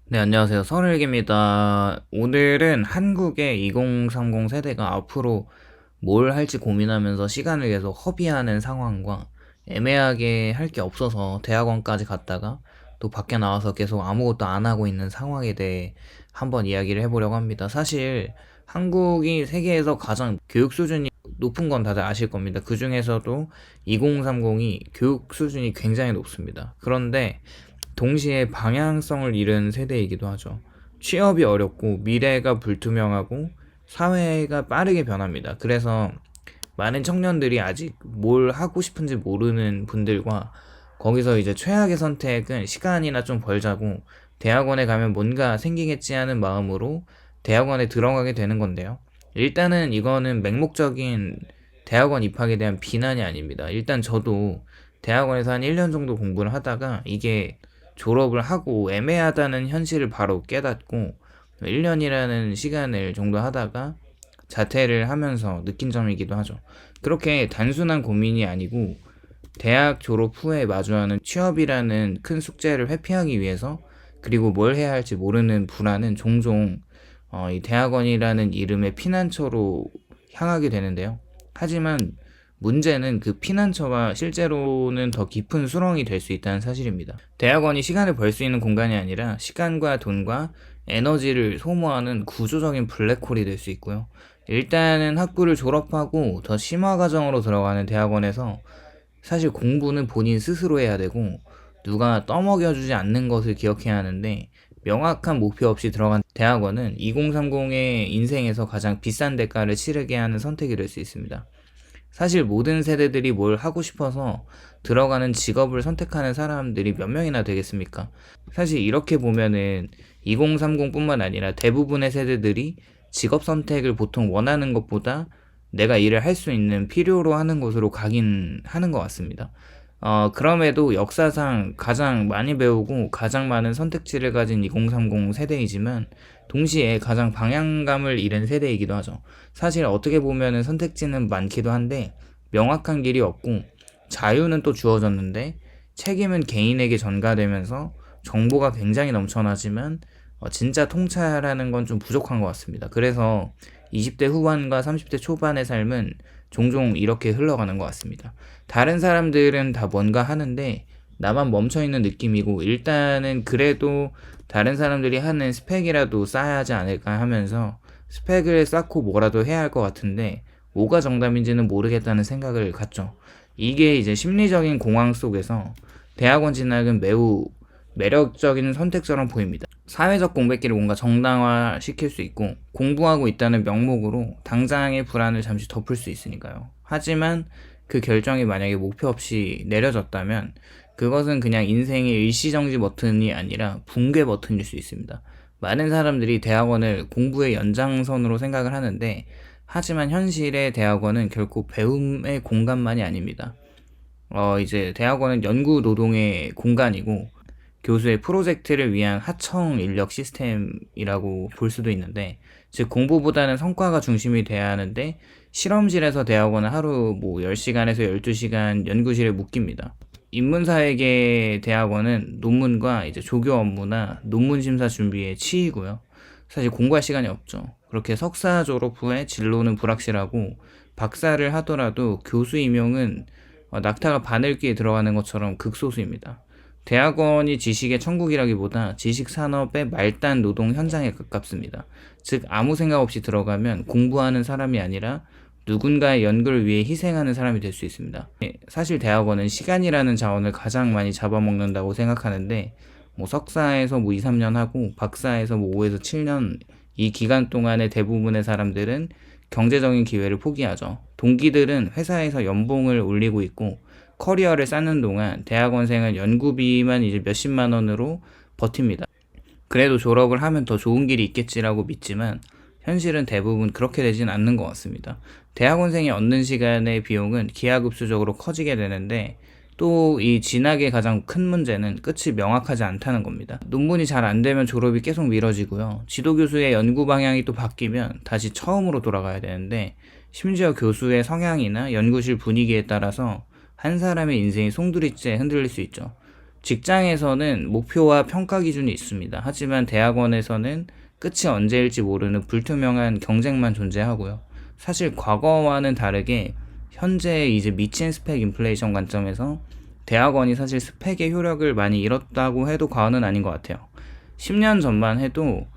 네, 안녕하세요. 설일기입니다. 오늘은 한국의 2030 세대가 앞으로 뭘 할지 고민하면서 시간을 계속 허비하는 상황과 애매하게 할 게 없어서 대학원까지 갔다가 또 밖에 나와서 계속 아무것도 안 하고 있는 상황에 대해 한번 이야기를 해보려고 합니다. 사실 한국이 세계에서 가장 교육 수준이 높은 건 다들 아실 겁니다. 그 중에서도 2030이 교육 수준이 굉장히 높습니다. 그런데 동시에 방향성을 잃은 세대이기도 하죠. 취업이 어렵고 미래가 불투명하고 사회가 빠르게 변합니다. 그래서 많은 청년들이 아직 뭘 하고 싶은지 모르는 분들과 거기서 이제 최악의 선택은 시간이나 좀 벌자고 대학원에 가면 뭔가 생기겠지 하는 마음으로 대학원에 들어가게 되는 건데요. 일단은 이거는 맹목적인 대학원 입학에 대한 비난이 아닙니다. 일단 저도 대학원에서 한 1년 정도 공부를 하다가 이게 졸업을 하고 애매하다는 현실을 바로 깨닫고 1년이라는 시간을 정도 하다가 자퇴를 하면서 느낀 점이기도 하죠. 그렇게 단순한 고민이 아니고 대학 졸업 후에 마주하는 취업이라는 큰 숙제를 회피하기 위해서 그리고 뭘 해야 할지 모르는 불안은 종종 이 대학원이라는 이름의 피난처로 향하게 되는데요. 하지만 문제는 그 피난처가 실제로는 더 깊은 수렁이 될 수 있다는 사실입니다. 대학원이 시간을 벌 수 있는 공간이 아니라 시간과 돈과 에너지를 소모하는 구조적인 블랙홀이 될 수 있고요. 일단은 학부를 졸업하고 더 심화 과정으로 들어가는 대학원에서 사실 공부는 본인 스스로 해야 되고 누가 떠먹여주지 않는 것을 기억해야 하는데 명확한 목표 없이 들어간 대학원은 2030의 인생에서 가장 비싼 대가를 치르게 하는 선택이 될 수 있습니다. 사실 모든 세대들이 뭘 하고 싶어서 들어가는 직업을 선택하는 사람들이 몇 명이나 되겠습니까? 사실 이렇게 보면은 2030뿐만 아니라 대부분의 세대들이 직업 선택을 보통 원하는 것보다 내가 일을 할 수 있는 필요로 하는 곳으로 가긴 하는 것 같습니다. 그럼에도 역사상 가장 많이 배우고 가장 많은 선택지를 가진 2030 세대이지만 동시에 가장 방향감을 잃은 세대이기도 하죠. 사실 어떻게 보면은 선택지는 많기도 한데 명확한 길이 없고 자유는 또 주어졌는데 책임은 개인에게 전가되면서 정보가 굉장히 넘쳐나지만 진짜 통찰하는 건 좀 부족한 것 같습니다. 그래서 20대 후반과 30대 초반의 삶은 종종 이렇게 흘러가는 것 같습니다. 다른 사람들은 다 뭔가 하는데 나만 멈춰있는 느낌이고 일단은 그래도 다른 사람들이 하는 스펙이라도 쌓아야 하지 않을까 하면서 스펙을 쌓고 뭐라도 해야 할 것 같은데 뭐가 정답인지는 모르겠다는 생각을 갖죠. 이게 이제 심리적인 공황 속에서 대학원 진학은 매우 매력적인 선택처럼 보입니다. 사회적 공백기를 뭔가 정당화 시킬 수 있고 공부하고 있다는 명목으로 당장의 불안을 잠시 덮을 수 있으니까요. 하지만 그 결정이 만약에 목표 없이 내려졌다면 그것은 그냥 인생의 일시정지 버튼이 아니라 붕괴 버튼일 수 있습니다. 많은 사람들이 대학원을 공부의 연장선으로 생각을 하는데 하지만 현실의 대학원은 결코 배움의 공간만이 아닙니다. 이제 대학원은 연구 노동의 공간이고 교수의 프로젝트를 위한 하청 인력 시스템이라고 볼 수도 있는데, 즉 공부보다는 성과가 중심이 돼야 하는데 실험실에서 대학원은 하루 뭐 10시간에서 12시간 연구실에 묶입니다. 인문사회계 대학원은 논문과 이제 조교 업무나 논문 심사 준비에 치이고요. 사실 공부할 시간이 없죠. 그렇게 석사 졸업 후에 진로는 불확실하고 박사를 하더라도 교수 임용은 낙타가 바늘귀에 들어가는 것처럼 극소수입니다. 대학원이 지식의 천국이라기보다 지식 산업의 말단 노동 현장에 가깝습니다. 즉 아무 생각 없이 들어가면 공부하는 사람이 아니라 누군가의 연구를 위해 희생하는 사람이 될 수 있습니다. 사실 대학원은 시간이라는 자원을 가장 많이 잡아먹는다고 생각하는데 뭐 석사에서 뭐 2, 3년 하고 박사에서 뭐 5에서 7년 이 기간 동안의 대부분의 사람들은 경제적인 기회를 포기하죠. 동기들은 회사에서 연봉을 올리고 있고 커리어를 쌓는 동안 대학원생은 연구비만 이제 몇십만 원으로 버팁니다. 그래도 졸업을 하면 더 좋은 길이 있겠지라고 믿지만 현실은 대부분 그렇게 되진 않는 것 같습니다. 대학원생이 얻는 시간의 비용은 기하급수적으로 커지게 되는데 또 이 진학의 가장 큰 문제는 끝이 명확하지 않다는 겁니다. 논문이 잘 안 되면 졸업이 계속 미뤄지고요. 지도교수의 연구 방향이 또 바뀌면 다시 처음으로 돌아가야 되는데 심지어 교수의 성향이나 연구실 분위기에 따라서 한 사람의 인생이 송두리째 흔들릴 수 있죠. 직장에서는 목표와 평가 기준이 있습니다. 하지만 대학원에서는 끝이 언제일지 모르는 불투명한 경쟁만 존재하고요. 사실 과거와는 다르게 현재 이제 미친 스펙 인플레이션 관점에서 대학원이 사실 스펙의 효력을 많이 잃었다고 해도 과언은 아닌 것 같아요. 10년 전만 해도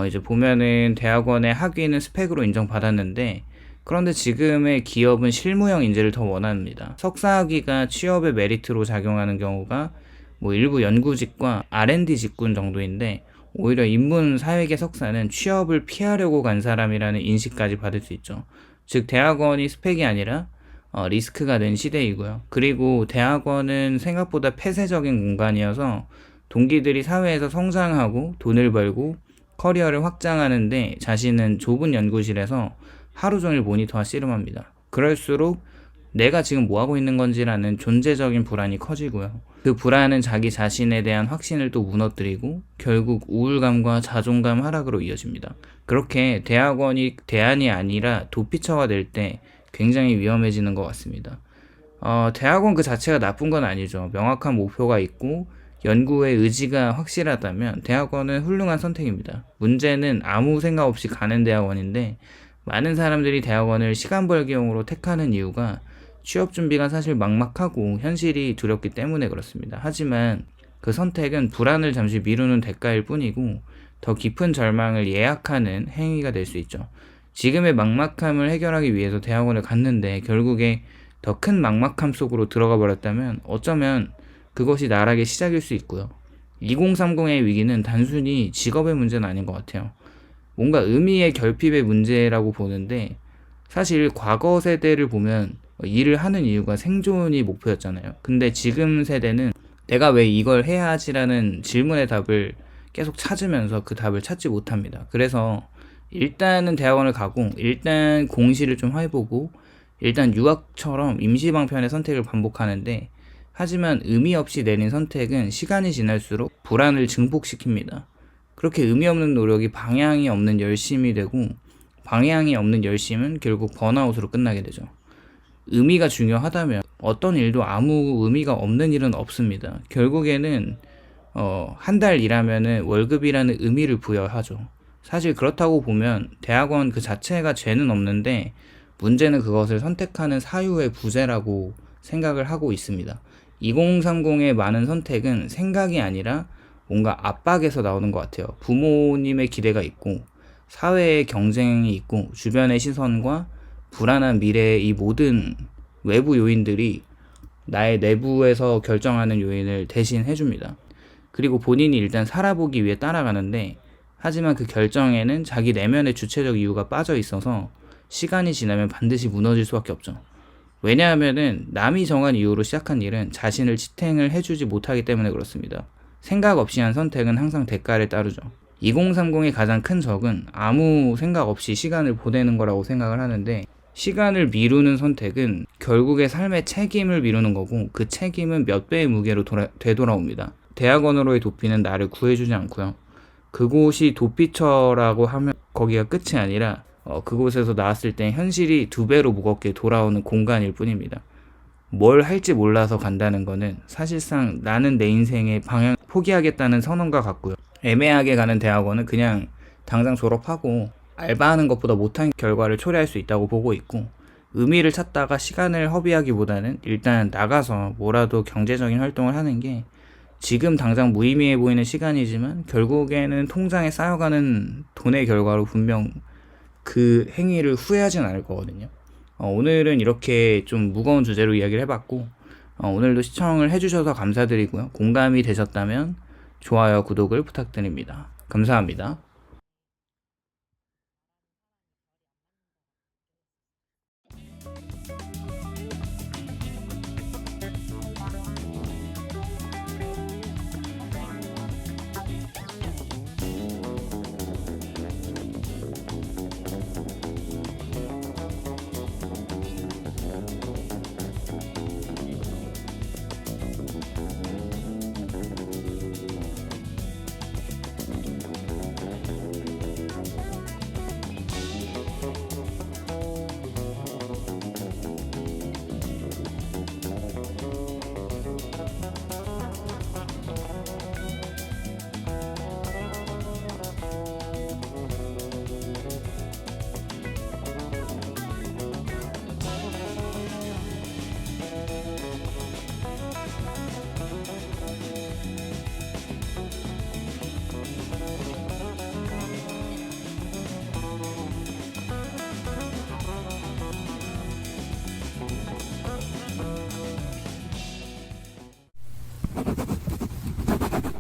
이제 보면은 대학원의 학위는 스펙으로 인정받았는데, 그런데 지금의 기업은 실무형 인재를 더 원합니다. 석사학위가 취업의 메리트로 작용하는 경우가 뭐 일부 연구직과 R&D 직군 정도인데, 오히려 인문 사회계 석사는 취업을 피하려고 간 사람이라는 인식까지 받을 수 있죠. 즉 대학원이 스펙이 아니라 리스크가 된 시대이고요. 그리고 대학원은 생각보다 폐쇄적인 공간이어서 동기들이 사회에서 성장하고 돈을 벌고 커리어를 확장하는데 자신은 좁은 연구실에서 하루 종일 모니터와 씨름합니다. 그럴수록 내가 지금 뭐 하고 있는 건지라는 존재적인 불안이 커지고요. 그 불안은 자기 자신에 대한 확신을 또 무너뜨리고 결국 우울감과 자존감 하락으로 이어집니다. 그렇게 대학원이 대안이 아니라 도피처가 될 때 굉장히 위험해지는 것 같습니다. 대학원 그 자체가 나쁜 건 아니죠. 명확한 목표가 있고 연구의 의지가 확실하다면 대학원은 훌륭한 선택입니다. 문제는 아무 생각 없이 가는 대학원인데, 많은 사람들이 대학원을 시간 벌기용으로 택하는 이유가 취업 준비가 사실 막막하고 현실이 두렵기 때문에 그렇습니다. 하지만 그 선택은 불안을 잠시 미루는 대가일 뿐이고 더 깊은 절망을 예약하는 행위가 될 수 있죠. 지금의 막막함을 해결하기 위해서 대학원을 갔는데 결국에 더 큰 막막함 속으로 들어가 버렸다면 어쩌면 그것이 나락의 시작일 수 있고요. 2030의 위기는 단순히 직업의 문제는 아닌 것 같아요. 뭔가 의미의 결핍의 문제라고 보는데, 사실 과거 세대를 보면 일을 하는 이유가 생존이 목표였잖아요. 근데 지금 세대는 내가 왜 이걸 해야 하지라는 질문의 답을 계속 찾으면서 그 답을 찾지 못합니다. 그래서 일단은 대학원을 가고 일단 공시를 좀 해보고 일단 유학처럼 임시방편의 선택을 반복하는데, 하지만 의미 없이 내린 선택은 시간이 지날수록 불안을 증폭시킵니다. 그렇게 의미 없는 노력이 방향이 없는 열심이 되고, 방향이 없는 열심은 결국 번아웃으로 끝나게 되죠. 의미가 중요하다면 어떤 일도 아무 의미가 없는 일은 없습니다. 결국에는 한 달 일하면은 월급이라는 의미를 부여하죠. 사실 그렇다고 보면 대학원 그 자체가 죄는 없는데, 문제는 그것을 선택하는 사유의 부재라고 생각을 하고 있습니다. 2030의 많은 선택은 생각이 아니라 뭔가 압박에서 나오는 것 같아요. 부모님의 기대가 있고 사회의 경쟁이 있고 주변의 시선과 불안한 미래의 이 모든 외부 요인들이 나의 내부에서 결정하는 요인을 대신 해줍니다. 그리고 본인이 일단 살아보기 위해 따라가는데, 하지만 그 결정에는 자기 내면의 주체적 이유가 빠져 있어서 시간이 지나면 반드시 무너질 수밖에 없죠. 왜냐하면은 남이 정한 이유로 시작한 일은 자신을 지탱을 해주지 못하기 때문에 그렇습니다. 생각 없이 한 선택은 항상 대가를 따르죠. 2030의 가장 큰 적은 아무 생각 없이 시간을 보내는 거라고 생각을 하는데, 시간을 미루는 선택은 결국에 삶의 책임을 미루는 거고, 그 책임은 몇 배의 무게로 되돌아옵니다. 대학원으로의 도피는 나를 구해주지 않고요. 그곳이 도피처라고 하면 거기가 끝이 아니라 그곳에서 나왔을 때 현실이 2배로 무겁게 돌아오는 공간일 뿐입니다. 뭘 할지 몰라서 간다는 거는 사실상 나는 내 인생의 방향 포기하겠다는 선언과 같고요. 애매하게 가는 대학원은 그냥 당장 졸업하고 알바하는 것보다 못한 결과를 초래할 수 있다고 보고 있고, 의미를 찾다가 시간을 허비하기보다는 일단 나가서 뭐라도 경제적인 활동을 하는 게 지금 당장 무의미해 보이는 시간이지만 결국에는 통장에 쌓여가는 돈의 결과로 분명 그 행위를 후회하진 않을 거거든요. 오늘은 이렇게 좀 무거운 주제로 이야기를 해봤고, 오늘도 시청을 해주셔서 감사드리고요. 공감이 되셨다면 좋아요, 구독을 부탁드립니다. 감사합니다.